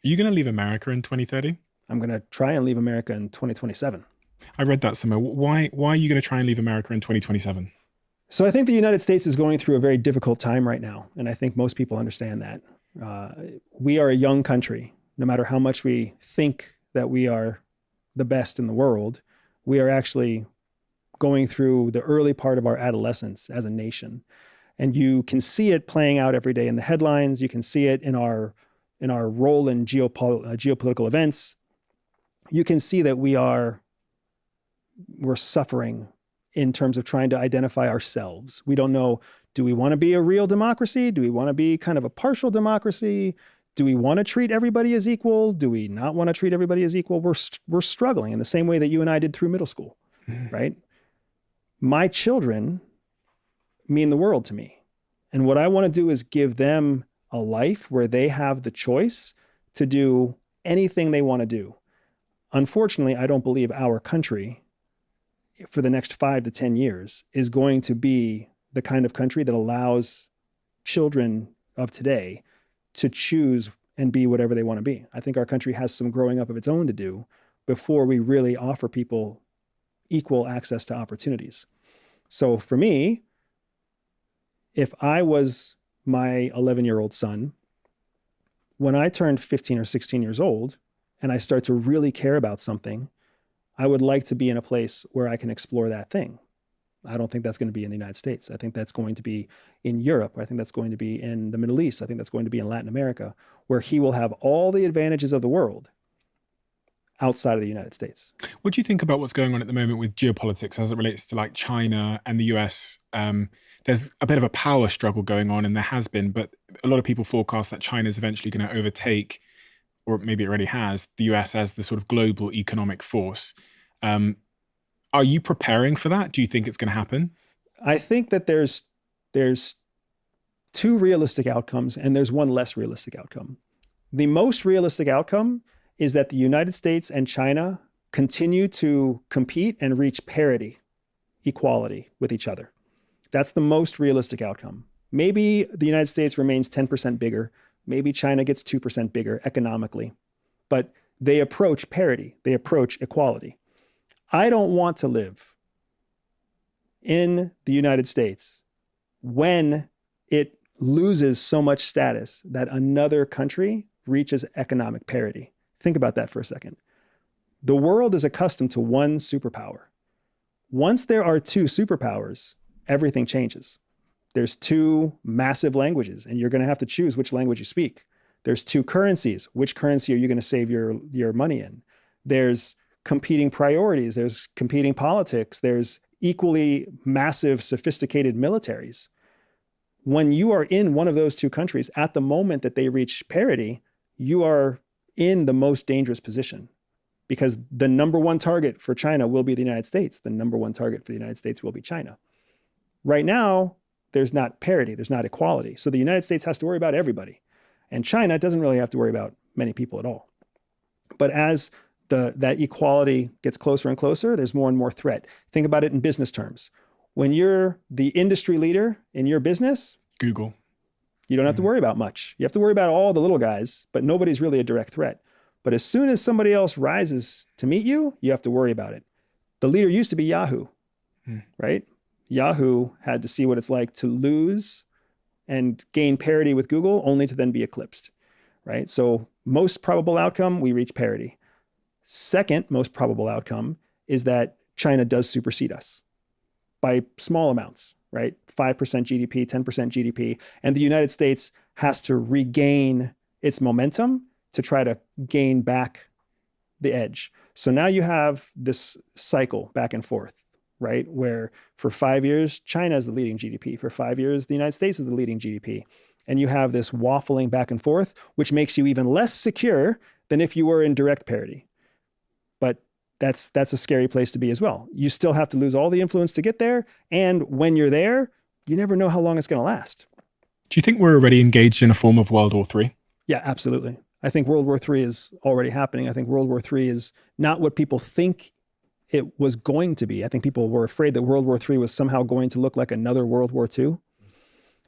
Are you going to leave America in 2030? I'm going to try and leave America in 2027. I read that somewhere. Why are you going to try and leave America in 2027? So I think the United States is going through a very difficult time right now. And I think most people understand that. Uh, we are a young country. No matter how much we think that we are the best in the world, we are actually going through the early part of our adolescence as a nation. And you can see it playing out every day in the headlines. You can see it in our role in geopolitical events. You can see that we're suffering in terms of trying to identify ourselves. We don't know, do we want to be a real democracy? Do we want to be kind of a partial democracy? Do we want to treat everybody as equal? Do we not want to treat everybody as equal? We're struggling in the same way that you and I did through middle school, right? My children mean the world to me. And what I want to do is give them a life where they have the choice to do anything they want to do. Unfortunately, I don't believe our country for the next 5 to 10 years is going to be the kind of country that allows children of today to choose and be whatever they want to be. I think our country has some growing up of its own to do before we really offer people equal access to opportunities. So for me, if I was my 11-year-old son, when I turned 15 or 16 years old and I start to really care about something, I would like to be in a place where I can explore that thing. I don't think that's going to be in the United States. I think that's going to be in Europe. I think that's going to be in the Middle East. I think that's going to be in Latin America, where he will have all the advantages of the world outside of the United States. What do you think about what's going on at the moment with geopolitics as it relates to like China and the US? There's a bit of a power struggle going on, and there has been, but a lot of people forecast that China is eventually going to overtake, or maybe it already has, the US as the sort of global economic force. Um, are you preparing for that? Do you think it's going to happen? I think that there's two realistic outcomes and there's one less realistic outcome. The most realistic outcome is that the United States and China continue to compete and reach parity, equality with each other. That's the most realistic outcome. Maybe the United States remains 10% bigger. Maybe China gets 2% bigger economically, but they approach parity, they approach equality. I don't want to live in the United States when it loses so much status that another country reaches economic parity. Think about that for a second. The world is accustomed to one superpower. Once there are two superpowers, everything changes. There's two massive languages, and you're going to have to choose which language you speak. There's two currencies. Which currency are you going to save your money in? There's competing priorities. There's competing politics. There's equally massive, sophisticated militaries. When you are in one of those two countries, at the moment that they reach parity, you are in the most dangerous position because the number one target for China will be the United States. The number one target for the United States will be China. Right now, there's not parity, there's not equality. So the United States has to worry about everybody. And China doesn't really have to worry about many people at all. But as that equality gets closer and closer, there's more and more threat. Think about it in business terms. When you're the industry leader in your business, Google. you don't have to worry about much. You have to worry about all the little guys, but nobody's really a direct threat. But as soon as somebody else rises to meet you, you have to worry about it. The leader used to be Yahoo, right? Yahoo had to see what it's like to lose and gain parity with Google only to then be eclipsed, right? So most probable outcome, we reach parity. Second most probable outcome is that China does supersede us by small amounts, right? 5% GDP, 10% GDP. And the United States has to regain its momentum to try to gain back the edge. So now you have this cycle back and forth, right? Where for 5 years, China is the leading GDP. For 5 years, the United States is the leading GDP. And you have this waffling back and forth, which makes you even less secure than if you were in direct parity. But that's a scary place to be as well. You still have to lose all the influence to get there. And when you're there, you never know how long it's going to last. Do you think we're already engaged in a form of World War III? Yeah, absolutely. I think World War III is already happening. I think World War III is not what people think it was going to be. I think people were afraid that World War III was somehow going to look like another World War II.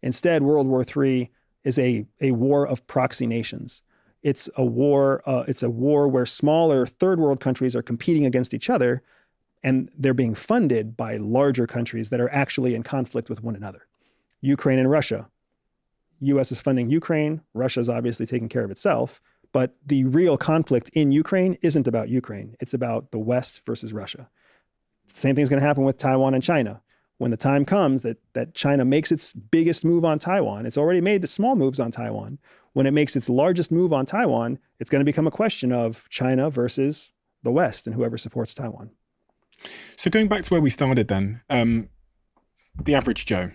Instead, World War III is a war of proxy nations. It's a war. It's a war where smaller third world countries are competing against each other, and they're being funded by larger countries that are actually in conflict with one another. Ukraine and Russia. U.S. is funding Ukraine. Russia is obviously taking care of itself. But the real conflict in Ukraine isn't about Ukraine. It's about the West versus Russia. The same thing is going to happen with Taiwan and China. When the time comes that China makes its biggest move on Taiwan, it's already made the small moves on Taiwan. When it makes its largest move on Taiwan, it's going to become a question of China versus the West and whoever supports Taiwan. So going back to where we started then, the average Joe.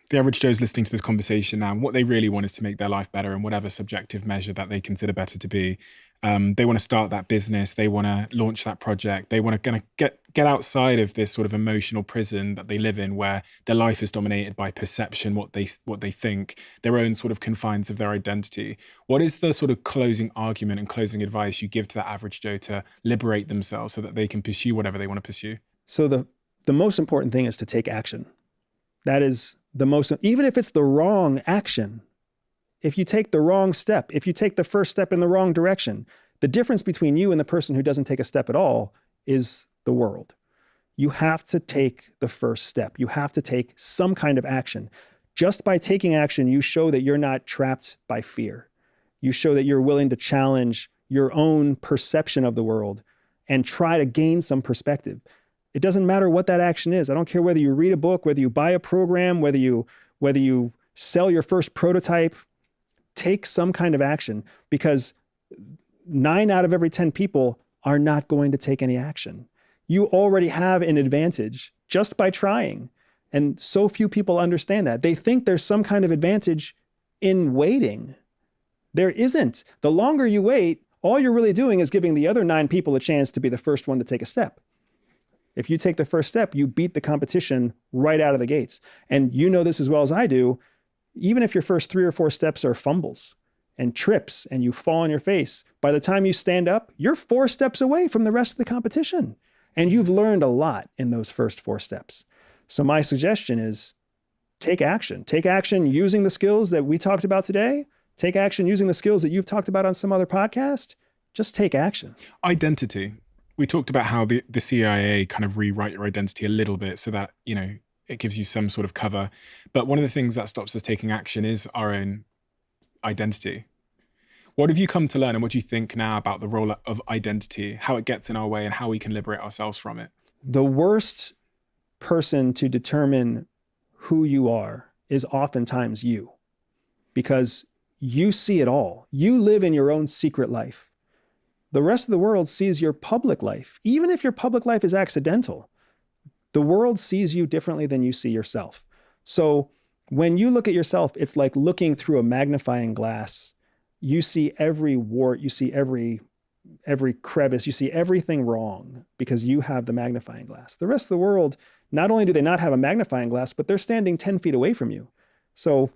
The average Joe's listening to this conversation now. What they really want is to make their life better in whatever subjective measure that they consider better to be. They want to start that business. They want to launch that project. They want to get outside of this sort of emotional prison that they live in, where their life is dominated by perception, what they think, their own sort of confines of their identity. What is the sort of closing argument and closing advice you give to that average Joe to liberate themselves so that they can pursue whatever they want to pursue? So the most important thing is to take action. That is the most, even if it's the wrong action, if you take the wrong step, if you take the first step in the wrong direction, the difference between you and the person who doesn't take a step at all is the world. You have to take the first step. You have to take some kind of action. Just by taking action, you show that you're not trapped by fear. You show that you're willing to challenge your own perception of the world and try to gain some perspective. It doesn't matter what that action is. I don't care whether you read a book, whether you buy a program, whether you sell your first prototype. Take some kind of action, because 9 out of every 10 people are not going to take any action. You already have an advantage just by trying. And so few people understand that. They think there's some kind of advantage in waiting. There isn't. The longer you wait, all you're really doing is giving the other 9 people a chance to be the first one to take a step. If you take the first step, you beat the competition right out of the gates. And you know this as well as I do. Even if your first 3 or 4 steps are fumbles and trips and you fall on your face, by the time you stand up, you're 4 steps away from the rest of the competition. And you've learned a lot in those first 4 steps. So my suggestion is take action. Take action using the skills that we talked about today. Take action using the skills that you've talked about on some other podcast. Just take action. Identity. We talked about how the CIA kind of rewrite your identity a little bit so that, it gives you some sort of cover. But one of the things that stops us taking action is our own identity. What have you come to learn, and what do you think now about the role of identity, how it gets in our way and how we can liberate ourselves from it? The worst person to determine who you are is oftentimes you, because you see it all. You live in your own secret life. The rest of the world sees your public life. Even if your public life is accidental, the world sees you differently than you see yourself. So when you look at yourself, it's like looking through a magnifying glass. You see every wart, you see every crevice, you see everything wrong because you have the magnifying glass. The rest of the world, not only do they not have a magnifying glass, but they're standing 10 feet away from you. So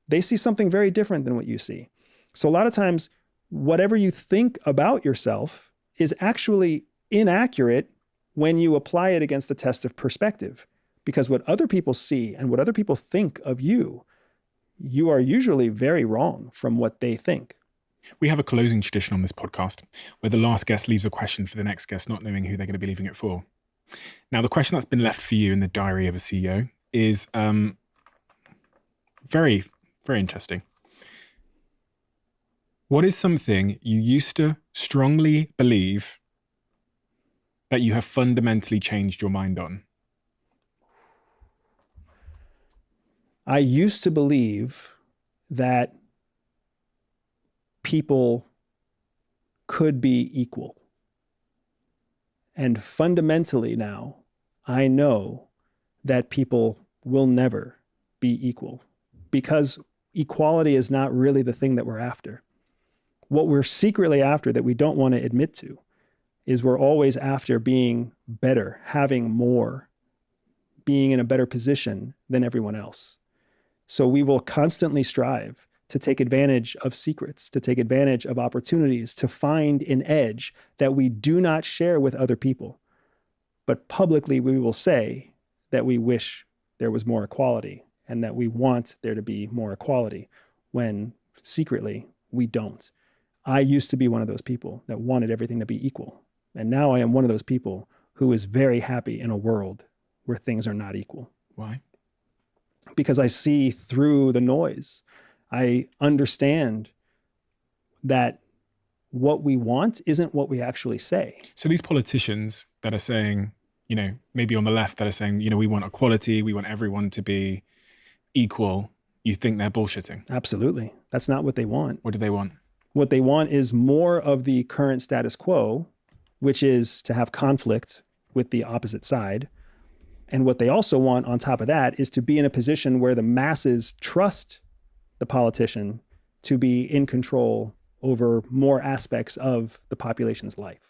they see something very different than what you see. So a lot of times, whatever you think about yourself is actually inaccurate when you apply it against the test of perspective. Because what other people see and what other people think of you, you are usually very wrong from what they think. We have a closing tradition on this podcast where the last guest leaves a question for the next guest, not knowing who they're going to be leaving it for. Now, the question that's been left for you in the diary of a CEO is very, very interesting. What is something you used to strongly believe that you have fundamentally changed your mind on? I used to believe that people could be equal. And fundamentally now, I know that people will never be equal, because equality is not really the thing that we're after. What we're secretly after that we don't want to admit to is we're always after being better, having more, being in a better position than everyone else. So we will constantly strive to take advantage of secrets, to take advantage of opportunities, to find an edge that we do not share with other people. But publicly, we will say that we wish there was more equality and that we want there to be more equality, when secretly we don't. I used to be one of those people that wanted everything to be equal. And now I am one of those people who is very happy in a world where things are not equal. Why? Because I see through the noise. I understand that what we want isn't what we actually say. So these politicians that are saying, you know, maybe on the left that are saying, you know, we want equality, we want everyone to be equal, you think they're bullshitting? Absolutely. That's not what they want. What do they want? What they want is more of the current status quo, which is to have conflict with the opposite side. And what they also want on top of that is to be in a position where the masses trust the politician to be in control over more aspects of the population's life.